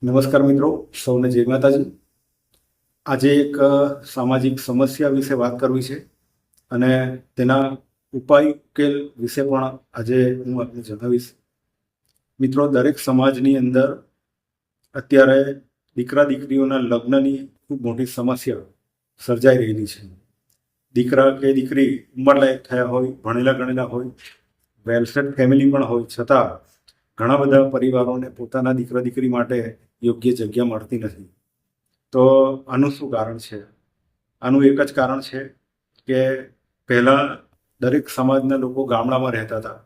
નમસ્કાર મિત્રો, સૌને જય માતાજી. આજે એક સામાજિક સમસ્યા વિશે વાત કરવી છે અને તેના ઉપાય ઉકેલ વિશે પણ આજે હું આપને જણાવીશ. મિત્રો, દરેક સમાજની અંદર અત્યારે દીકરા દીકરીઓના લગ્નની ખૂબ મોટી સમસ્યા સર્જાઈ રહેલી છે. દીકરા કે દીકરી ઉંમરલાયક થયા હોય, ભણેલા ગણેલા હોય, વેલસેટ ફેમિલી પણ હોય, છતાં ઘણા બધા પરિવારોને પોતાના દીકરા દીકરી માટે યોગ્ય જગ્યા મળતી નથી. તો આનું શું કારણ છે? આનું એક જ કારણ છે કે પહેલાં દરેક સમાજના લોકો ગામડામાં રહેતા હતા.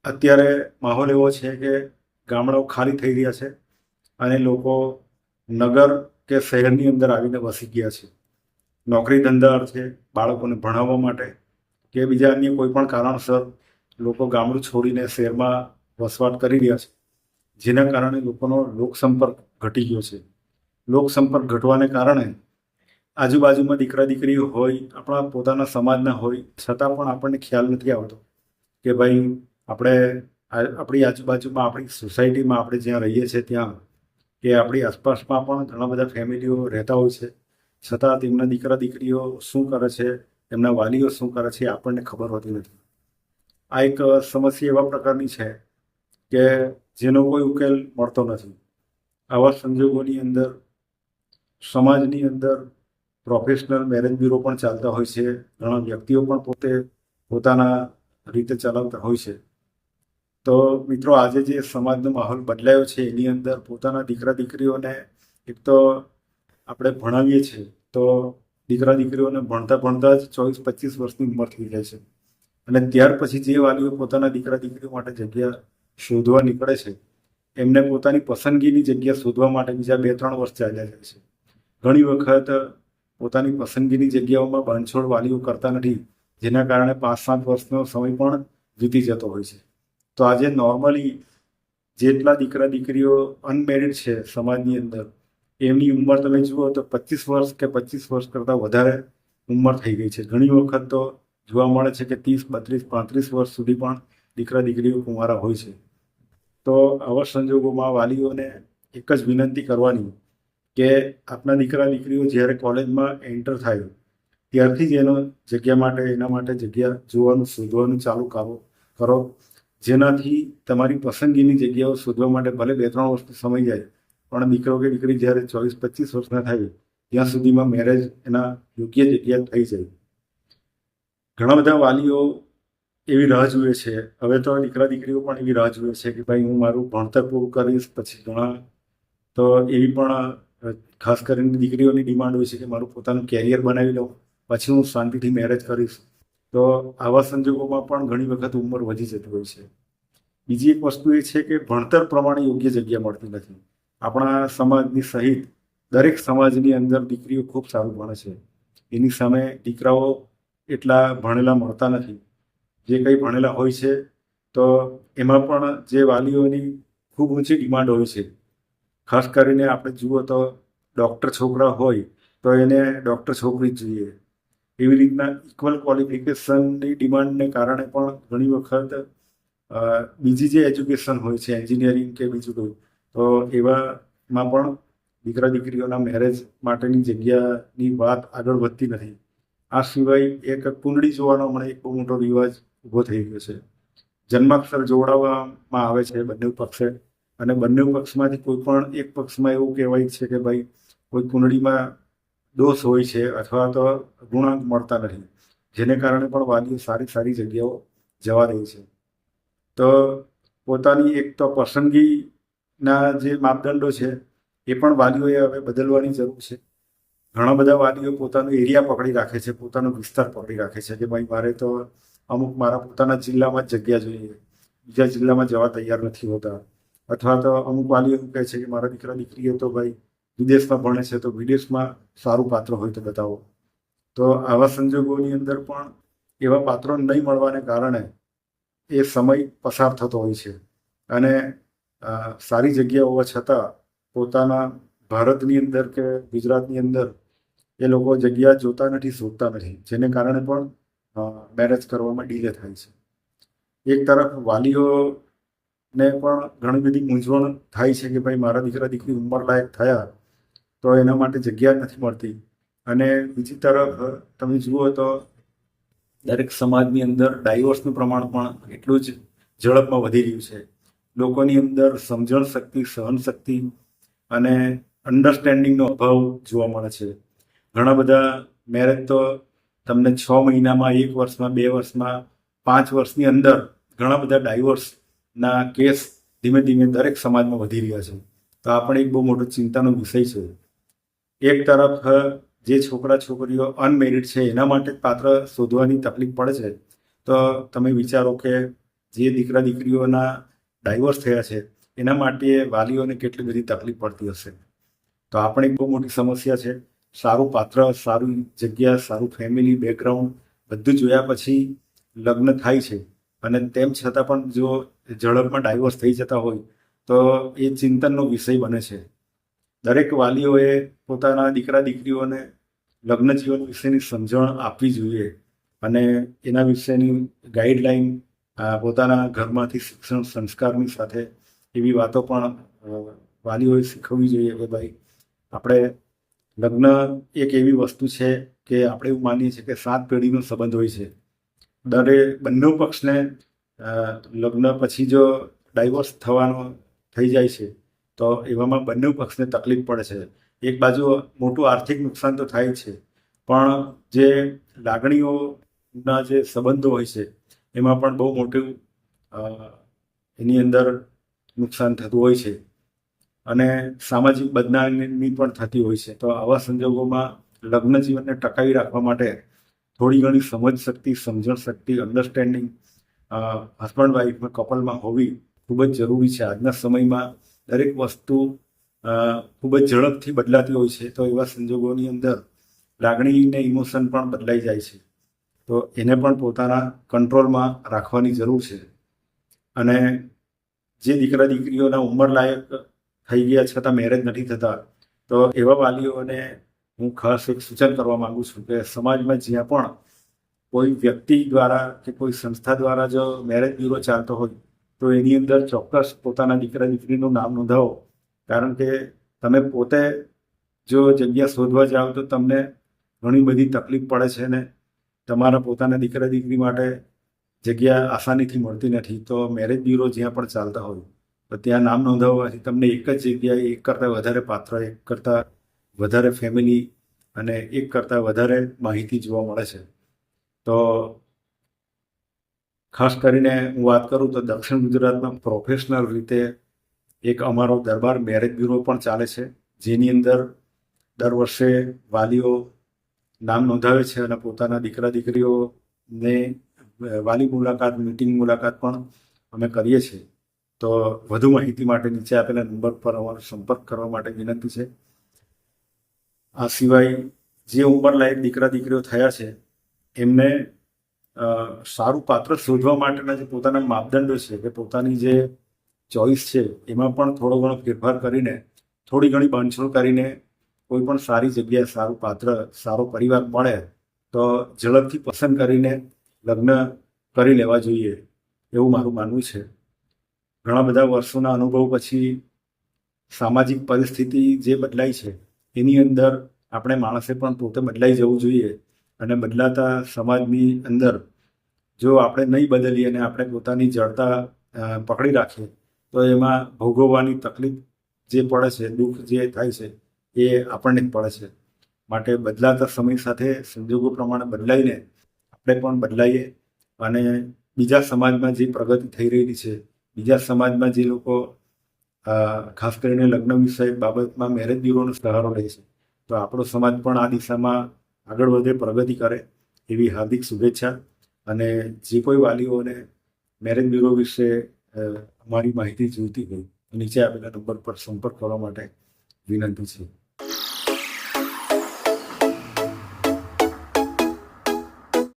અત્યારે માહોલ એવો છે કે ગામડાઓ ખાલી થઈ રહ્યા છે અને લોકો નગર કે શહેરની અંદર આવીને વસી ગયા છે. નોકરી ધંધા અર્થે, બાળકોને ભણાવવા માટે કે બીજા અન્ય કોઈ પણ કારણસર લોકો ગામડું છોડીને શહેરમાં વસવાટ કરી રહ્યા છે, જેના કારણે લોકોનો લોકસંપર્ક ઘટી ગયો છે. લોકસંપર્ક ઘટવાને કારણે આજુબાજુમાં દીકરા દીકરીઓ હોય, આપણા પોતાના સમાજના હોય, છતાં પણ આપણને ખ્યાલ નથી આવતો કે ભાઈ આપણે આપણી આજુબાજુમાં, આપણી સોસાયટીમાં, આપણે જ્યાં રહીએ છીએ ત્યાં કે આપણી આસપાસમાં પણ ઘણા બધા ફેમિલીઓ રહેતા હોય છે, છતાં તેમના દીકરા દીકરીઓ શું કરે છે, તેમના વાલીઓ શું કરે છે, આપણને ખબર હોતી નથી. આ એક સમસ્યા એવા પ્રકારની છે કે જેનો કોઈ ઉકેલ મળતો નથી. આવા સંજોગોની અંદર સમાજની અંદર પ્રોફેશનલ મેરેજ બ્યુરો પણ ચાલતા હોય છે. ઘણા વ્યક્તિઓ પણ પોતે પોતાના રીતે ચલાવતા હોય છે. તો મિત્રો, આજે જે સમાજનો માહોલ બદલાયો છે એની અંદર પોતાના દીકરા દીકરીઓને એક તો આપણે ભણાવીએ છીએ તો દીકરા દીકરીઓને ભણતા ભણતા જ 24-25 વર્ષની ઉંમર થઈ જાય છે અને ત્યાર પછી જે વાલીઓ પોતાના દીકરા દીકરીઓ માટે જગ્યા શોધવા નીકળે છે એમને પોતાની પસંદગીની જગ્યા શોધવા માટે બીજા 2-3 વર્ષ ચાલ્યા જાય છે. ઘણી વખત પોતાની પસંદગીની જગ્યાઓમાં બાંધછોડ વાલીઓ કરતા નથી, જેના કારણે 5-7 વર્ષનો સમય પણ વીતી જતો હોય છે. તો આજે નોર્મલી જેટલા દીકરા દીકરીઓ અનમેરિડ છે સમાજની અંદર, એમની ઉંમર તમે જુઓ તો 25 વર્ષ કે 25 વર્ષ કરતાં વધારે ઉંમર થઈ ગઈ છે. ઘણી વખત તો જોવા મળે છે કે 30, 32, 35 વર્ષ સુધી પણ દીકરા દીકરીઓ કુંવારા હોય છે. તો આવા સંજોગોમાં વાલીઓને એક જ વિનંતી કરવાની કે આપના દીકરા દીકરીઓ જ્યારે કોલેજમાં એન્ટર થાય ત્યારથી જ એના માટે જગ્યા જોવાનું, શોધવાનું ચાલુ કરો, જેનાથી તમારી પસંદગીની જગ્યાઓ શોધવા માટે ભલે 2-3 વર્ષનો સમય જાય, પણ દીકરો કે દીકરી જ્યારે 24-25 વર્ષના થાય ત્યાં સુધીમાં મેરેજ એના યોગ્ય જગ્યા થઈ જાય. ઘણા બધા વાલીઓ એવી રાહ જુએ છે, હવે તો દીકરા દીકરીઓ પણ એવી રાહ જુએ છે કે ભાઈ હું મારું ભણતર પૂરું કરીશ, પછી ઘણા તો એવી પણ ખાસ કરીને દીકરીઓની ડિમાન્ડ હોય છે કે મારું પોતાનું કેરિયર બનાવી લઉં, પછી હું શાંતિથી મેરેજ કરીશ. તો આવા સંજોગોમાં પણ ઘણી વખત ઉંમર વધી જતી હોય છે. બીજી એક વસ્તુ એ છે કે ભણતર પ્રમાણે યોગ્ય જગ્યા મળતી નથી. આપણા સમાજની સહિત દરેક સમાજની અંદર દીકરીઓ ખૂબ સારું ભણે છે, એની સામે દીકરાઓ એટલા ભણેલા મળતા નથી. જે કંઈ ભણેલા હોય છે તો એમાં પણ જે વાલીઓની ખૂબ ઊંચી ડિમાન્ડ હોય છે. ખાસ કરીને આપણે જુઓ તો ડૉક્ટર છોકરા હોય તો એને ડૉક્ટર છોકરી જ જોઈએ. એવી રીતના ઇક્વલ ક્વોલિફિકેશનની ડિમાન્ડને કારણે પણ ઘણી વખત બીજી જે એજ્યુકેશન હોય છે, એન્જિનિયરિંગ કે બીજું કોઈ, તો એવામાં પણ દીકરા દીકરીઓના મેરેજ માટેની જગ્યાની વાત આગળ વધતી નથી. આ સિવાય એક કુંડળી જોવાનો હમણાં એક બહુ મોટો રિવાજ ઊભો થઈ ગયો છે. જન્માક્ષર જોડાવવામાં આવે છે બંને પક્ષે, અને બંને પક્ષમાંથી કોઈ પણ એક પક્ષમાં એવું કહેવાય છે કે ભાઈ કોઈ કુંડળીમાં દોષ હોય છે અથવા તો ગુણાંક મળતા નથી, જેને કારણે પણ વાલીઓ સારી સારી જગ્યાઓ જવા દે છે. તો પોતાની એક તો પસંદગીના જે માપદંડો છે એ પણ વાલીઓએ હવે બદલવાની જરૂર છે. ઘણા બધા વાલીઓ પોતાનો એરિયા પકડી રાખે છે, પોતાનો વિસ્તાર પકડી રાખે છે કે ભાઈ મારે તો અમુક મારા પોતાના જિલ્લામાં જ જગ્યા જોઈએ, બીજા જિલ્લામાં જવા તૈયાર નથી હોતા. અથવા તો અમુક વાલીઓ એવું કહે છે કે મારા દીકરા દીકરીઓ તો ભાઈ વિદેશમાં ભણે છે તો વિદેશમાં સારું પાત્ર હોય તો બતાવો. તો આવા સંજોગોની અંદર પણ એવા પાત્રો નહીં મળવાને કારણે એ સમય પસાર થતો હોય છે અને સારી જગ્યા હોવા છતાં પોતાના ભારતની અંદર કે ગુજરાતની અંદર એ લોકો જગ્યા જોતા નથી, શોધતા નથી, જેને કારણે પણ મેરેજ કરવામાં ડીલે થાય છે. એક તરફ વાલીઓ ને પણ ઘણી બધી મૂંઝવણ થાય છે કે ભાઈ મારા દીકરા દીકરી ઉંમરલાયક થયા તો એના માટે જગ્યા નથી મળતી. અને બીજી તરફ તમે જુઓ તો દરેક સમાજની અંદર ડાયવોર્સનું પ્રમાણ પણ એટલું જ ઝડપમાં વધી રહ્યું છે. લોકોની અંદર સમજણ શક્તિ, સહન શક્તિ અને અન્ડરસ્ટેન્ડિંગનો અભાવ જોવા મળે છે. ઘણા બધા મેરેજ તો તમને 6 મહિનામાં, 1 વર્ષમાં, 2 વર્ષમાં, 5 વર્ષની અંદર ઘણા બધા ડાયવોર્સના કેસ ધીમે ધીમે દરેક સમાજમાં વધી રહ્યા છે. તો આ પણ એક બહુ મોટો ચિંતાનો વિષય છે. એક તરફ જે છોકરા છોકરીઓ અનમેરિડ છે એના માટે પાત્ર શોધવાની તકલીફ પડે છે. તો તમે વિચારો કે જે દીકરા દીકરીઓના ડાયવોર્સ થયા છે એના માટે વાલીઓને કેટલી બધી તકલીફ પડતી હશે. તો આ પણ એક બહુ મોટી સમસ્યા છે. સારું પાત્ર, સારી જગ્યા, સારું ફેમિલી બેકગ્રાઉન્ડ બધું જોયા પછી લગ્ન થાય છે અને તેમ છતાં પણ જો ઝડપમાં ડાયવોર્સ થઈ જતા હોય તો એ ચિંતનનો વિષય બને છે. દરેક વાલીઓએ પોતાના દીકરા દીકરીઓને લગ્ન જીવન વિશેની સમજણ આપવી જોઈએ અને એના વિશેની ગાઈડલાઈન પોતાના ઘરમાંથી શિક્ષણ સંસ્કારની સાથે એવી વાતો પણ વાલીઓએ શીખવવી જોઈએ કે ભાઈ આપણે લગ્ન એક એવી વસ્તુ છે કે આપણે એવું માનીએ છીએ કે 7 પેઢીનો સંબંધ હોય છે. બંને પક્ષને લગ્ન પછી જો ડાયવોર્સ થવાનો થઈ જાય છે તો એવામાં બંને પક્ષને તકલીફ પડે છે. એક બાજુ મોટું આર્થિક નુકસાન તો થાય છે, પણ જે લાગણીઓના જે સંબંધો હોય છે એમાં પણ બહુ મોટું એની અંદર નુકસાન થતું હોય છે અને સામાજિક બદનામી પણ થતી હોય છે. તો આવા સંજોગોમાં લગ્ન જીવનને ટકાવી રાખવા માટે થોડી ઘણી સમજ શક્તિ, સમજણ શક્તિ, અન્ડરસ્ટેન્ડિંગ હસબન્ડ વાઈફ કપલમાં હોવી ખૂબ જ જરૂરી છે. આજના સમયમાં દરેક વસ્તુ ખૂબ જ ઝડપથી બદલાતી હોય છે. તો એવા સંજોગોની અંદર લાગણી ને ઇમોશન પણ બદલાઈ જાય છે. તો એને પણ પોતાના કંટ્રોલમાં રાખવાની જરૂર છે. અને જે દીકરા દીકરીઓના ઉંમરલાયક થઈ ગયા છતાં મેરેજ નથી થતા તો એવા વાલીઓને હું ખાસ એક સૂચન કરવા માંગુ છું કે સમાજમાં જ્યાં પણ કોઈ વ્યક્તિ દ્વારા કે કોઈ સંસ્થા દ્વારા જો મેરેજ બ્યુરો ચાલતો હોય તો એની અંદર ચોક્કસ પોતાના દીકરા દીકરીનું નામ નોંધાવો. કારણ કે તમે પોતે જો જગ્યા શોધવા જાઓ તો તમને ઘણી બધી તકલીફ પડે છે ને તમારા પોતાના દીકરા દીકરી માટે જગ્યા આસાનીથી મળતી નથી. તો મેરેજ બ્યુરો જ્યાં પણ ચાલતા હોય તો ત્યાં નામ નોંધાવવાથી તમને એક જ જગ્યાએ એક કરતાં વધારે પાત્ર, એક કરતાં વધારે ફેમિલી અને એક કરતાં વધારે માહિતી જોવા મળે છે. તો ખાસ કરીને હું વાત કરું તો દક્ષિણ ગુજરાતમાં પ્રોફેશનલ રીતે એક અમારો દરબાર મેરેજ બ્યુરો પણ ચાલે છે, જેની અંદર દર વર્ષે વાલીઓ નામ નોંધાવે છે અને પોતાના દીકરા દીકરીઓને વાલી મુલાકાત, મીટિંગ મુલાકાત પણ અમે કરીએ છીએ. તો વધુ માહિતી માટે નીચે આપેલા નંબર પર અમારો સંપર્ક કરવા માટે વિનંતી છે. આ સિવાય જે ઉંમરલાયક દીકરા દીકરીઓ થયા છે એમને સારું પાત્ર શોધવા માટેના જે પોતાના માપદંડો છે કે પોતાની જે ચોઈસ છે એમાં પણ થોડો ઘણો ફેરફાર કરીને, થોડી ઘણી બાંધછોડ કરીને કોઈ પણ સારી જગ્યાએ સારું પાત્ર, સારો પરિવાર મળે તો ઝડપથી પસંદ કરીને લગ્ન કરી લેવા જોઈએ એવું મારું માનવું છે. ઘણા બધા વર્ષોના અનુભવ પછી સામાજિક પરિસ્થિતિ જે બદલાઈ છે એની અંદર આપણે માણસે પણ પોતે બદલાઈ જવું જોઈએ અને બદલાતા સમાજની અંદર જો આપણે નહીં બદલીએ અને આપણે પોતાની જડતા પકડી રાખીએ તો એમાં ભોગવવાની તકલીફ જે પડે છે, દુઃખ જે થાય છે એ આપણને જ પડે છે. માટે બદલાતા સમય સાથે સંજોગો પ્રમાણે બદલાઈને આપણે પણ બદલાઈએ અને બીજા સમાજમાં જે પ્રગતિ થઈ રહેલી છે, બીજા સમાજમાં જે લોકો ખાસ કરીને લગ્ન વિષયક બાબતમાં મેરેજ બ્યુરોનો સહારો લે છે તો આપણો સમાજ પણ આ દિશામાં આગળ વધે, પ્રગતિ કરે એવી હાર્દિક શુભેચ્છા. અને જે કોઈ વાલીઓને મેરેજ બ્યુરો વિશે અમારી માહિતી જોઈતી હોય તો નીચે આપેલા નંબર પર સંપર્ક કરવા માટે વિનંતી છે.